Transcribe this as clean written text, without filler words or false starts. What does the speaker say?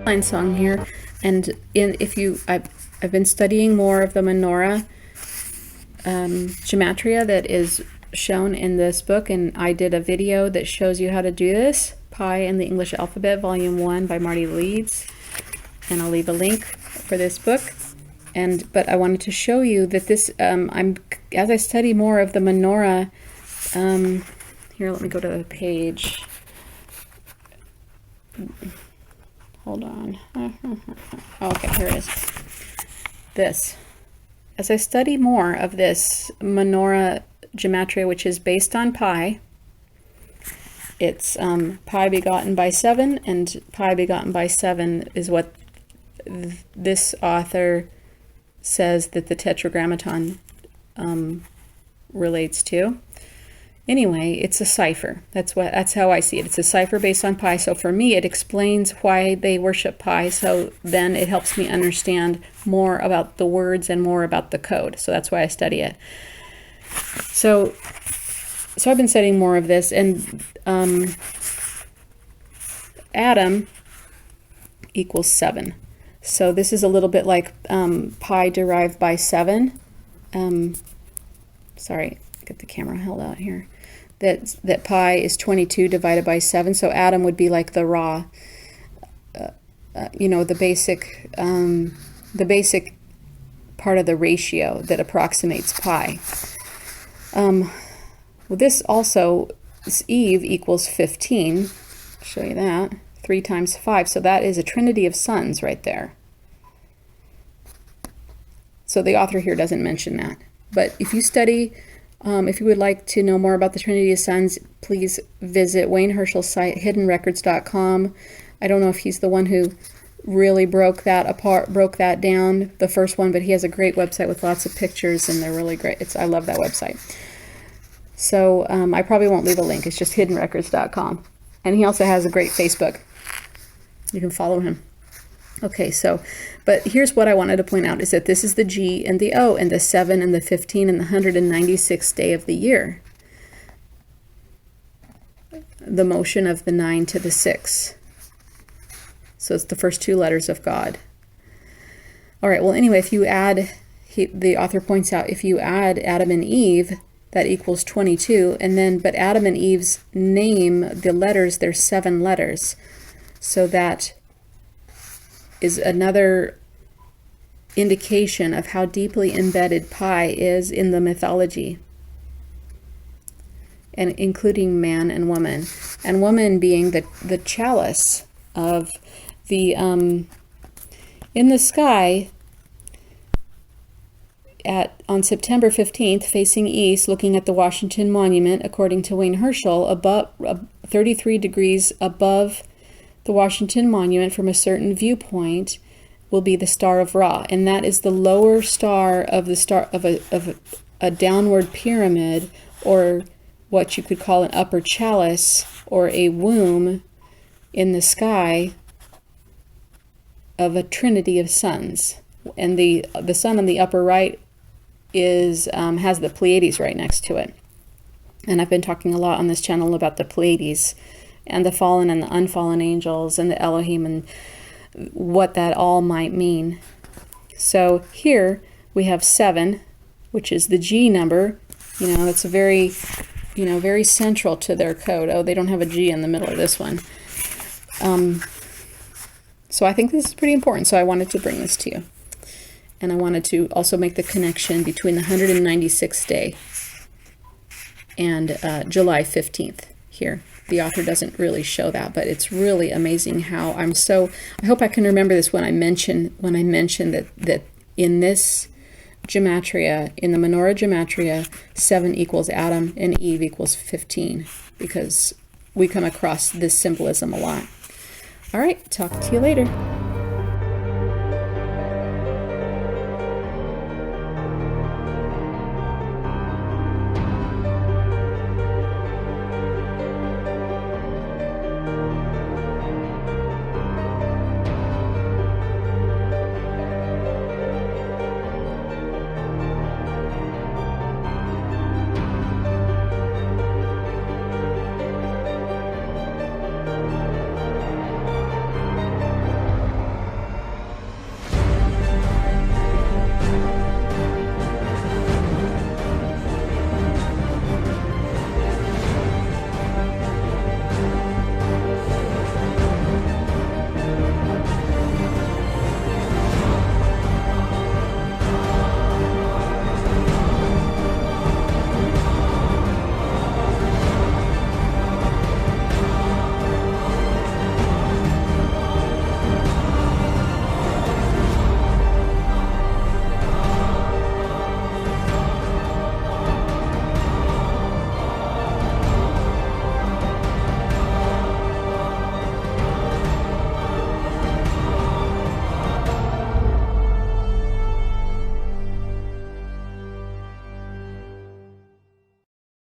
line song here, and I've been studying more of the menorah gematria that is shown in this book, and I did a video that shows you how to do this. Pi in the English Alphabet, Volume 1 by Marty Leeds, and I'll leave a link for this book. But I wanted to show you that this, as I study more of the menorah, here, let me go to the page. Hold on. Okay, here it is. This. As I study more of this menorah gematria, which is based on pi, it's pi begotten by 7, and pi begotten by 7 is what this author says that the Tetragrammaton relates to. Anyway, it's a cipher. That's how I see it. It's a cipher based on pi. So for me, it explains why they worship pi. So then it helps me understand more about the words and more about the code. So that's why I study it. So I've been studying more of this, and Adam equals 7. So this is a little bit like pi derived by 7. Sorry, get the camera held out here. That pi is 22 divided by 7. So Adam would be like the raw, the basic part of the ratio that approximates pi. Well, this also, Eve equals 15. I'll show you that. 3 times 5. So that is a trinity of sons right there. So the author here doesn't mention that. But if you study, if you would like to know more about the Trinity of Sons, please visit Wayne Herschel's site, hiddenrecords.com. I don't know if he's the one who really broke that down, the first one, but he has a great website with lots of pictures, and they're really great. I love that website. So I probably won't leave a link. It's just hiddenrecords.com. And he also has a great Facebook. You can follow him. Okay, but here's what I wanted to point out, is that this is the G and the O and the 7 and the 15 and the 196th day of the year. The motion of the 9 to the 6. So it's the first 2 letters of God. All right, well, anyway, if you add, the author points out, if you add Adam and Eve, that equals 22, but Adam and Eve's name, the letters, there's 7 letters. So that is another indication of how deeply embedded pi is in the mythology, and including man and woman being the chalice of the in the sky on September 15th, facing east, looking at the Washington Monument, according to Wayne Herschel, above 33 degrees above the Washington Monument from a certain viewpoint will be the Star of Ra, and that is the lower star of a downward pyramid, or what you could call an upper chalice, or a womb in the sky of a trinity of suns. And the sun on the upper right is has the Pleiades right next to it. And I've been talking a lot on this channel about the Pleiades and the fallen and the unfallen angels and the Elohim and what that all might mean. So here we have 7, which is the G number. It's a very central to their code. Oh, they don't have a G in the middle of this one. So I think this is pretty important. So I wanted to bring this to you. And I wanted to also make the connection between the 196th day and July 15th here. The author doesn't really show that, but it's really amazing how I hope I can remember this when I mention that in this gematria, in the menorah gematria, 7 equals Adam and Eve equals 15, because we come across this symbolism a lot. All right, talk to you later.